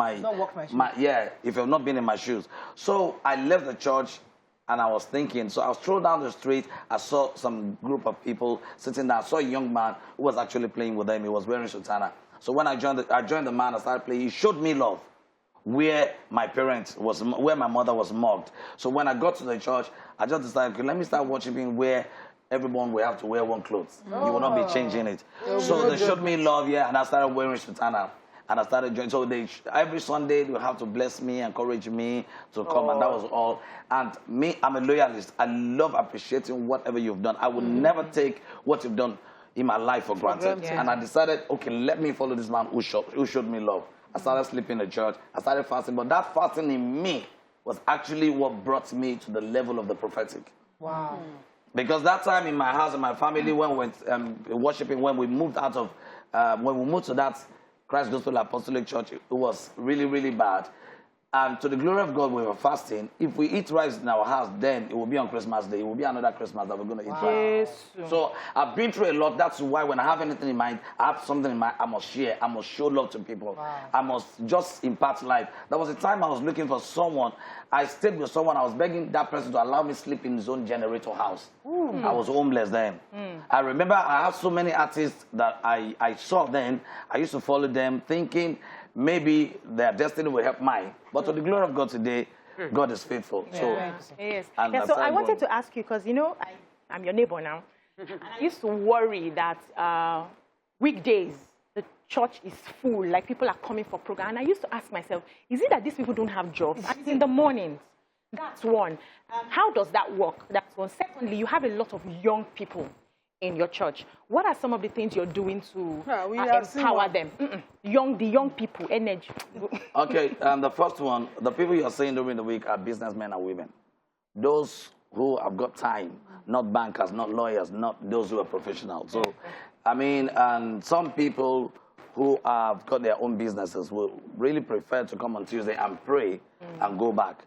if you have not been in my shoes. So I left the church. And I was thinking, so I was strolling down the street, I saw some group of people sitting there. I saw a young man who was actually playing with them. He was wearing sultana. So when I joined the man, I started playing. He showed me love where my mother was mocked. So when I got to the church, I just decided, okay, let me start worshiping where everyone will have to wear one clothes. You will not be changing it. So they showed me love, and I started wearing sultana. And I started joining. So every Sunday, they would have to bless me, encourage me to come, and that was all. And me, I'm a loyalist. I love appreciating whatever you've done. I would never take what you've done in my life for granted. And I decided, okay, let me follow this man who showed me love. I started sleeping in the church. I started fasting. But that fasting in me was actually what brought me to the level of the prophetic. Wow. Because that time in my house and my family, when we went worshiping, when we moved to that Christ Gospel Apostolic Church, it was really, really bad. And to the glory of God, we were fasting. If we eat rice in our house, then it will be on Christmas Day. It will be another Christmas that we're going to eat rice. So I've been through a lot. That's why when I have anything in mind, I have something in mind, I must share. I must show love to people. I must just impart life. There was a time I was looking for someone. I stayed with someone. I was begging that person to allow me to sleep in his own generator house. I was homeless then. I remember I have so many artists that I saw then. I used to follow them thinking, maybe their destiny will help mine. But to the glory of God today, God is faithful. Yeah. So, yes. Yeah, so I wanted to ask you, because, you know, I'm your neighbor now. And I used to worry that weekdays, the church is full, like people are coming for program. And I used to ask myself, is it that these people don't have jobs? And in the mornings, that's one. How does that work? That's one. Secondly, you have a lot of young people in your church. What are some of the things you're doing to empower them? The young people, energy. Okay, the first one, the people you're saying during the week are businessmen and women. Those who have got time, not bankers, not lawyers, not those who are professionals. So, I mean, and some people who have got their own businesses will really prefer to come on Tuesday and pray and go back.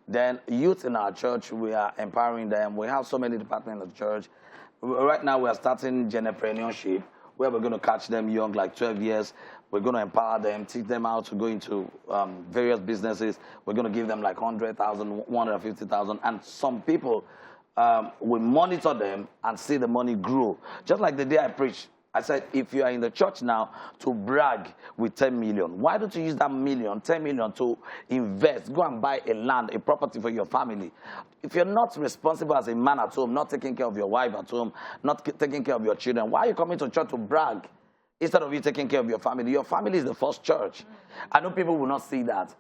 Then youth in our church, we are empowering them. We have so many departments of the church. Right now, we are starting entrepreneurship, where we're going to catch them young, like 12 years. We're going to empower them, teach them how to go into various businesses. We're going to give them like 100,000, 150,000. And some people, we monitor them and see the money grow. Just like the day I preached, I said, if you are in the church now to brag with 10 million, why don't you use that 10 million to invest, go and buy a land, a property for your family? If you're not responsible as a man at home, not taking care of your wife at home, not taking care of your children, why are you coming to church to brag instead of you taking care of your family? Your family is the first church. I know people will not see that.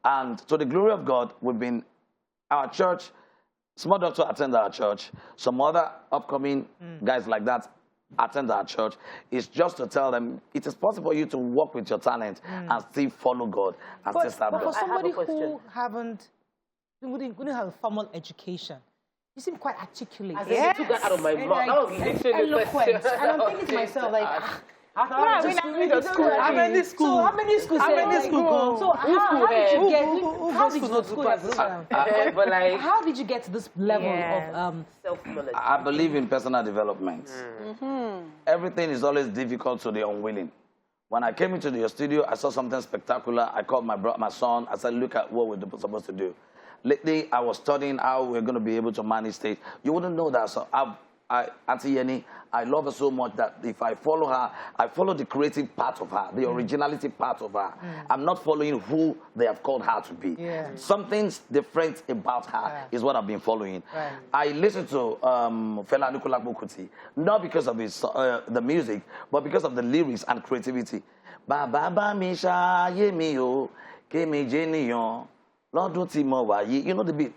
And to the glory of God, our church, small doctor attend our church, some other upcoming guys like that attend our church. Is just to tell them it is possible for you to work with your talent and still follow God and still serve God. But for somebody who wouldn't have a formal education, you seem quite articulate. You took that out of my mouth. That was literally the question. And I'm thinking to myself, like, how many schools? So how many schools? So how did you get to school? But like, how did you get to this level of self-knowledge? I believe in personal development. Everything is always difficult to the unwilling. When I came into your studio, I saw something spectacular. I called my son. I said, look at what we're supposed to do. Lately, I was studying how we're going to be able to manage stage. You wouldn't know that. So Auntie Yenny, I love her so much that if I follow her, I follow the creative part of her, the originality part of her. I'm not following who they have called her to be. Something's different about her is what I've been following. I listen to Fela Anikulapo Kuti, not because of his the music, but because of the lyrics and creativity. Ba ba ba mi sha ye mi o ke mi je niyan. You know the beat.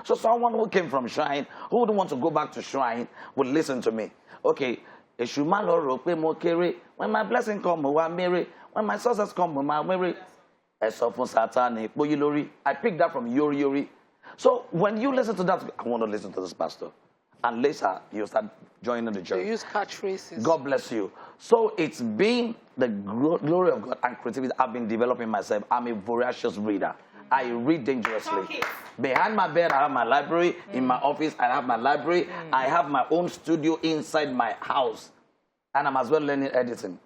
So someone who came from shrine, who wouldn't want to go back to shrine, would listen to me. Okay, when my blessing comes, when my success comes, I picked that from Yori Yori. So when you listen to that, I want to listen to this pastor. And later, you start joining the church. You use catchphrases. God bless you. So it's been the glory of God and creativity I've been developing myself. I'm a voracious reader. I read dangerously. Behind my bed, I have my library. In my office, I have my library. I have my own studio inside my house. And I'm as well learning editing.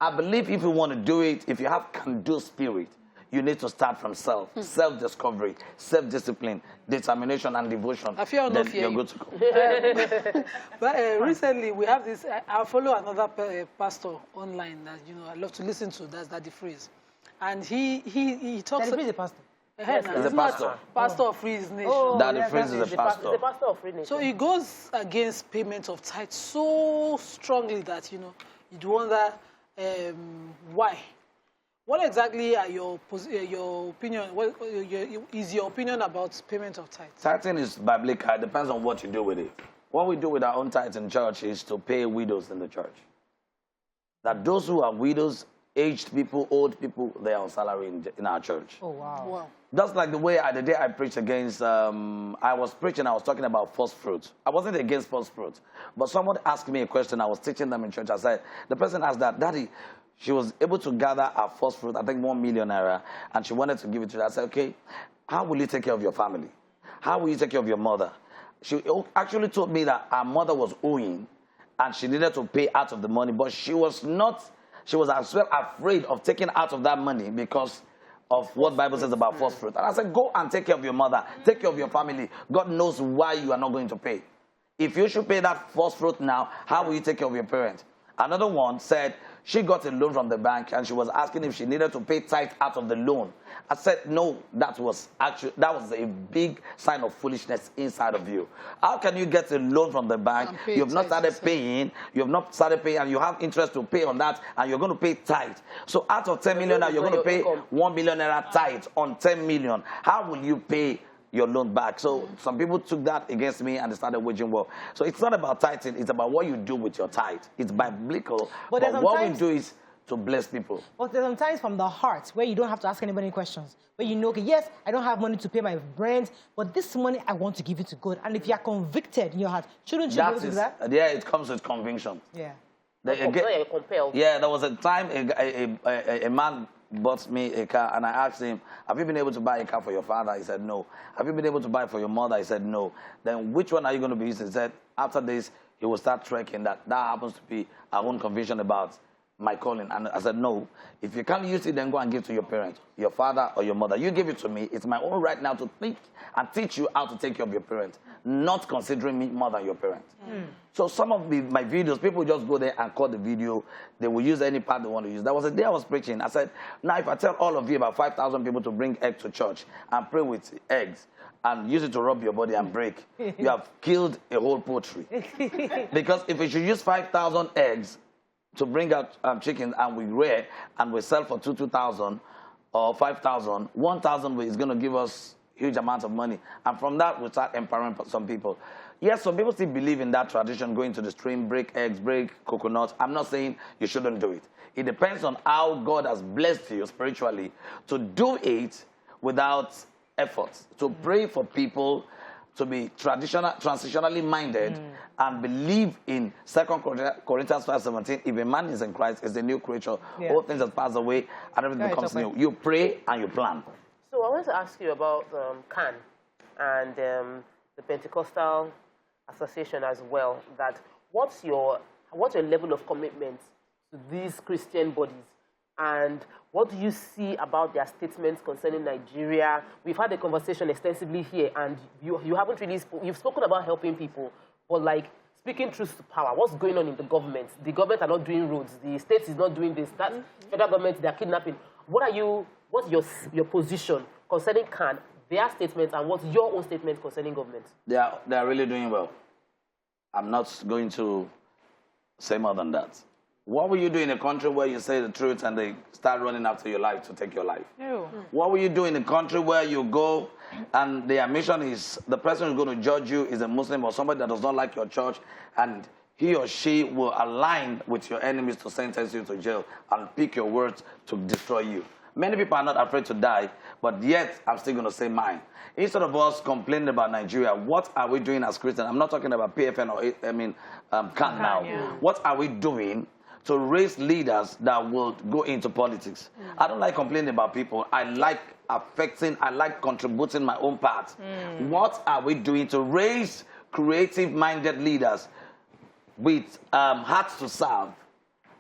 I believe if you want to do it, if you have can-do spirit, you need to start from self-discovery, self-discipline, determination, and devotion. I feel then you're good to go. But recently, we have this. I follow another pastor online that I love to listen to. That's Daddy Freeze, and he talks. Daddy Freeze is a pastor. He's a pastor. Pastor of Freeze Nation. Daddy Freeze is a pastor. The pastor of Free Nation. So he goes against payment of tithes so strongly that you'd wonder why. What exactly are your opinion? What is your opinion about payment of tithes? Tithing is biblical. It depends on what you do with it. What we do with our own tithes in church is to pay widows in the church. That those who are widows, aged people, old people, they are on salary in our church. Oh, wow. That's like the way the day I preached against, I was talking about first fruits. I wasn't against first fruits. But someone asked me a question. I was teaching them in church. I said, the person asked that, Daddy, she was able to gather her first fruit, I think 1 million naira, and she wanted to give it to her. I said, okay, how will you take care of your family? How will you take care of your mother? She actually told me that her mother was owing, and she needed to pay out of the money, but she was as well afraid of taking out of that money because of what Bible says about first fruit. And I said, go and take care of your mother, take care of your family. God knows why you are not going to pay. If you should pay that first fruit now, how will you take care of your parents? Another one said, She got a loan from the bank and she was asking if she needed to pay tithe out of the loan. I said, no, that was a big sign of foolishness inside of you. How can you get a loan from the bank? You've not started paying, and you have interest to pay on that, and you're going to pay tithe. So out of 10 million, now you're going to pay 1 million naira tithe on 10 million. How will you pay your loan back? So some people took that against me and they started waging war. So it's not about tithing, it's about what you do with your tithe. It's biblical, but what we do is to bless people. But there's sometimes from the heart where you don't have to ask anybody any questions. Where you know, okay, yes, I don't have money to pay my rent, but this money I want to give it to God. And if you are convicted in your heart, shouldn't you go to that? Yeah, it comes with conviction. Yeah. Compelled. Yeah, there was a time a man bought me a car, and I asked him, have you been able to buy a car for your father? He said, no. Have you been able to buy it for your mother? He said, no. Then which one are you going to be using? He said, after this, he will start trekking. That happens to be our own conviction about my calling. And I said, no. If you can't use it, then go and give it to your parents, your father or your mother. You give it to me. It's my own right now to think and teach you how to take care of your parents, not considering me more than your parents. So some of my videos, people just go there and cut the video. They will use any part they want to use. There was a day I was preaching. I said, now if I tell all of you, about 5,000 people, to bring eggs to church and pray with eggs and use it to rub your body and break, you have killed a whole poultry. Because if we should use 5,000 eggs to bring out chickens and we rear and we sell for 2,000 or 5,000, 1,000 is going to give us huge amounts of money. And from that, we start empowering some people. Yes, some people still believe in that tradition, going to the stream, break eggs, break coconuts. I'm not saying you shouldn't do it. It depends on how God has blessed you spiritually to do it without effort. To pray for people to be transitionally minded and believe in 2 Corinthians 5:17. If a man is in Christ, is a new creature. All things have passed away and everything becomes new. You pray and you plan. So I want to ask you about CAN and the Pentecostal Association as well. That what's your level of commitment to these Christian bodies, and what do you see about their statements concerning Nigeria? We've had a conversation extensively here, and you haven't really you've spoken about helping people, but like speaking truth to power, what's going on in the government? The government are not doing roads. The state is not doing this. That federal government, they're kidnapping. What's your position concerning CAN, their statements, and what's your own statement concerning government? They are really doing well. I'm not going to say more than that. What will you do in a country where you say the truth and they start running after your life to take your life? No. What will you do in a country where you go and their mission is the person who's going to judge you is a Muslim or somebody that does not like your church, and he or she will align with your enemies to sentence you to jail and pick your words to destroy you? Many people are not afraid to die, but yet I'm still going to say mine. Instead of us complaining about Nigeria, what are we doing as Christians? I'm not talking about PFN or CAN now. Yeah. What are we doing to raise leaders that will go into politics? I don't like complaining about people. I like affecting, I like contributing my own part. What are we doing to raise creative-minded leaders with hearts to serve?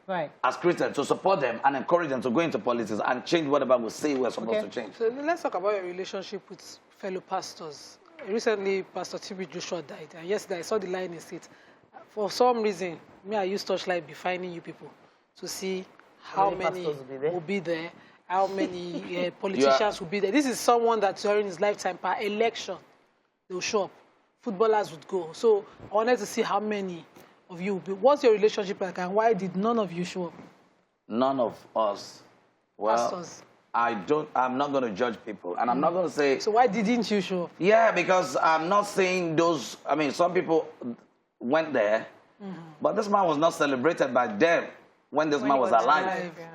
Right. As Christians, to support them and encourage them to go into politics and change whatever we say we're supposed to change. So let's talk about your relationship with fellow pastors. Recently, Pastor T.B. Joshua died, and yesterday I saw the line in it. For some reason, I use Torchlight be finding you people to see how many will be there, how many politicians will be there. This is someone that during his lifetime, per election, they will show up. Footballers would go. So I wanted to see how many of you will be. What's your relationship like, and why did none of you show up? None of us. Well, Pastors. I'm not going to judge people, and I'm not going to say. So why didn't you show up? Yeah, because I'm not saying those. I mean, some people went there, but this man was not celebrated by them when this man was alive. Yeah.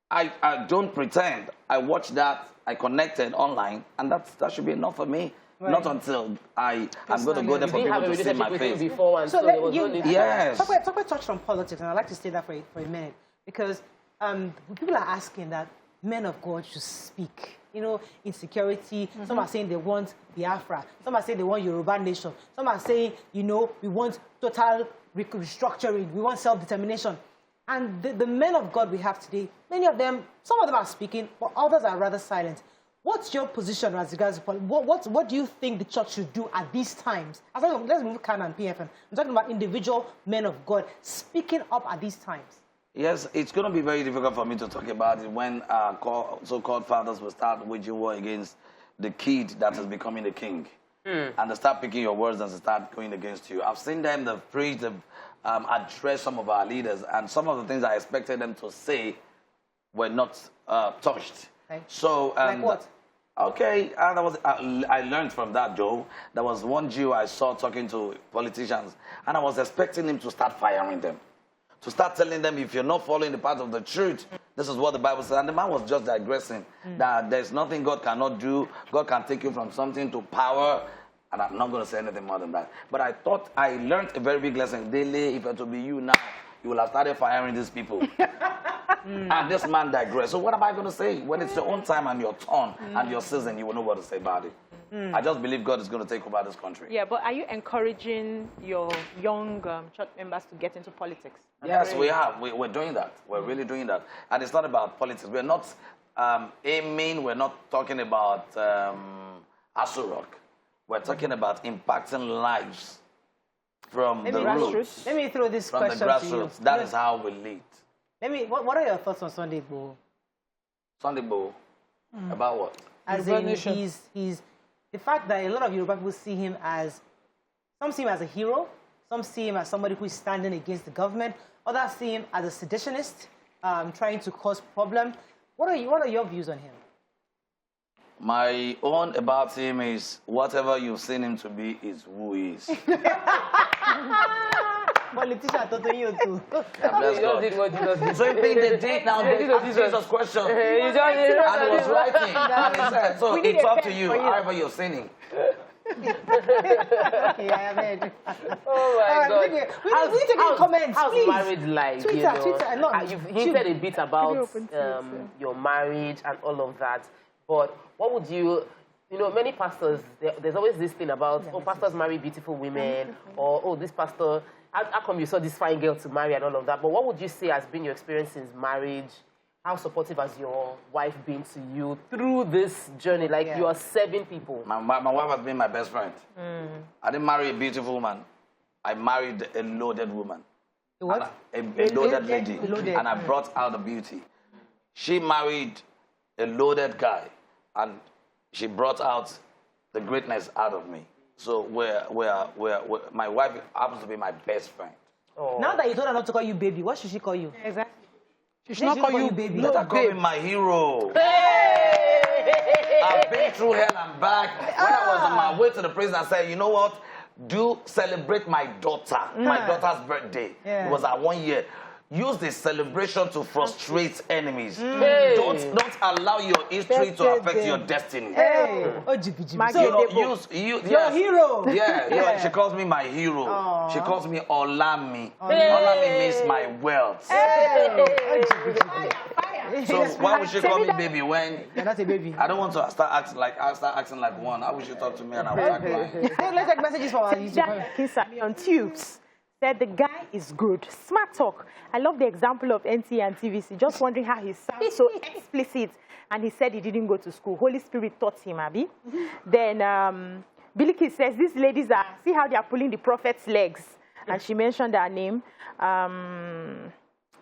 I don't pretend. I watched that. I connected online, and that should be enough for me. Right. Not until I'm going to go there for people to see my face. Before, and so there was no need. Yes. Talk touched on politics, and I'd like to stay there for a minute, because people are asking that men of God should speak. You know, insecurity. Some are saying they want Biafra. Some are saying they want Yoruba nation. Some are saying, you know, we want total restructuring. We want self-determination. And the men of God we have today, many of them, some of them are speaking, but others are rather silent. What's your position as regards to politics? What do you think the church should do at these times? Let's move CAN and PFN. I'm talking about individual men of God speaking up at these times. Yes, it's going to be very difficult for me to talk about it when so-called fathers will start waging war against the kid that is becoming the king. And they start picking your words and they start going against you. I've seen them, they've preached, they've addressed some of our leaders, and some of the things I expected them to say were not touched. Okay. So, like what? Okay, I learned from that, Joe. There was one Jew I saw talking to politicians, and I was expecting him to start firing them. To start telling them, if you're not following the path of the truth, this is what the Bible says. And the man was just digressing, that there's nothing God cannot do. God can take you from something to power. And I'm not going to say anything more than that. But I thought I learned a very big lesson. Daily, if it will be you now, you will have started firing these people. And this man digressed. So what am I going to say? When it's your own time and your turn and your season, you will know what to say about it. I just believe God is going to take over this country. Yeah, but are you encouraging your young church members to get into politics? Yes, we are. We're doing that. We're really doing that. And it's not about politics. We're not aiming. We're not talking about Asurok. We're talking about impacting lives from the roots. Let me throw this from question the to you. grassroots. That is how we lead. What are your thoughts on Sunday Igboho? Sunday Igboho? About what? As in, he's the fact that a lot of Yoruba people see him as, some see him as a hero, some see him as somebody who is standing against the government, others see him as a seditionist, trying to cause problems. What are your views on him? My own about him is whatever you've seen him to be is who he is. Politician, totally you too. So you think they did now? They asked Jesus question. And he was writing. And he said, so it's up to you, however you're sinning. Okay, I have heard. Oh my God. We need to get comments, how's please. marriage like? Twitter, you know? Twitter, You've hinted a bit about your marriage and all of that. But what would you know, many pastors, there's always this thing about, oh, pastors marry beautiful women, or, oh, this pastor, how come you saw this fine girl to marry and all of that? But what would you say has been your experience since marriage? How supportive has your wife been to you through this journey? Like, you are serving people. My wife has been my best friend. I didn't marry a beautiful woman. I married a loaded woman. What? A loaded lady. And I brought out the beauty. She married a loaded guy. And she brought out the greatness out of me. So my wife happens to be my best friend. Oh. Now that you told her not to call you baby, what should she call you? Exactly. She should not call you baby. Let her call me my hero. Hey! I've been through hell and back. When I was on my way to the prison, I said, you know what? Do celebrate my daughter, my daughter's birthday. It was at 1 year. Use the celebration to frustrate enemies. Hey. Don't allow your history to affect your destiny. Hey. So, your hero. Yeah, she calls me my hero. Aww. She calls me Olami. Hey. Olami means my wealth. Hey. So why would she call me baby when you're not a baby? I don't want to start acting like one. I wish you talk to me and I will act like. Let's take messages from our YouTube. On Tubes said the guy is good. Smart talk. I love the example of NT and TVC. Just wondering how he sounds so explicit. And he said he didn't go to school. Holy Spirit taught him, Abby. Then Billy Kid says, these ladies see how they are pulling the prophet's legs. And she mentioned her name.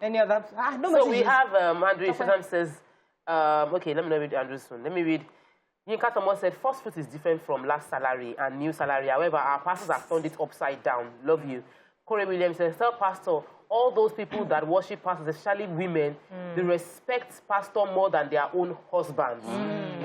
Any other? So we have Andrew sometimes says, okay, let me not read Andrew's one. Let me read. Yinka Thomas said, first fruit is different from last salary and new salary. However, our pastors have turned it upside down. Love you. Corey Williams says, tell pastor, all those people that worship pastors, especially women, they respect pastor more than their own husbands.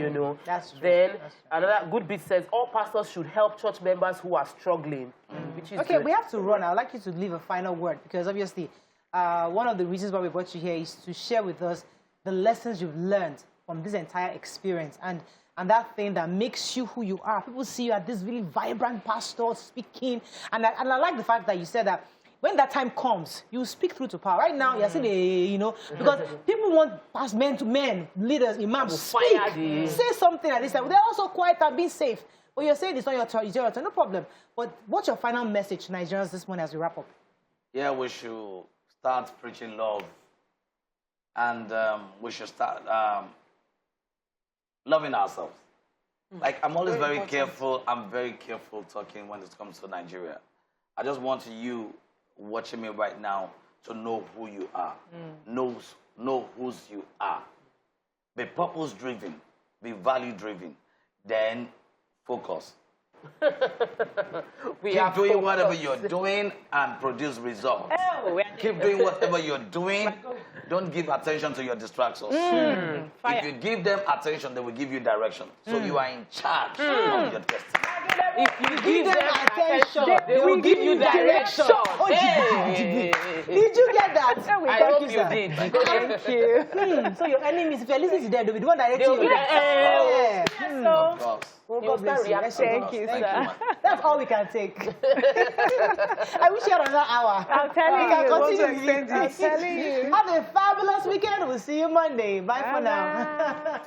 You know. That's true. Then another good bit says, all pastors should help church members who are struggling. Which is okay, good. We have to run. I'd like you to leave a final word because obviously one of the reasons why we brought you here is to share with us the lessons you've learned from this entire experience and that thing that makes you who you are. People see you as this really vibrant pastor speaking. And I like the fact that you said that when that time comes, you speak through to power. Right now, you're saying, you know, because people want past men to men, leaders, imams, speak. Say something at this time. They're also quiet and being safe. But you're saying it's not your turn, it's your turn, no problem. But what's your final message to Nigerians this morning as we wrap up? Yeah, we should start preaching love. And we should start loving ourselves. Like, I'm always very careful. I'm very careful talking when it comes to Nigeria. I just want you watching me right now to know who you are. Know whose you are. Be purpose-driven. Be value-driven. Then focus. Keep doing whatever you're doing and produce results. Keep doing whatever you're doing. Don't give attention to your distractions. If you give them attention, they will give you direction. So you are in charge of your destiny. If you give them attention, they will give you direction. Oh, did you get that? I hope you did. Thank you. So your enemies, if you're listening to them, they'll be the one directing you. Of course. Well, God bless you. Thank you, sir. That's all we can take. I wish you had another hour. I'm telling you. I'm telling you. Have a fabulous weekend. We'll see you Monday. Bye for now.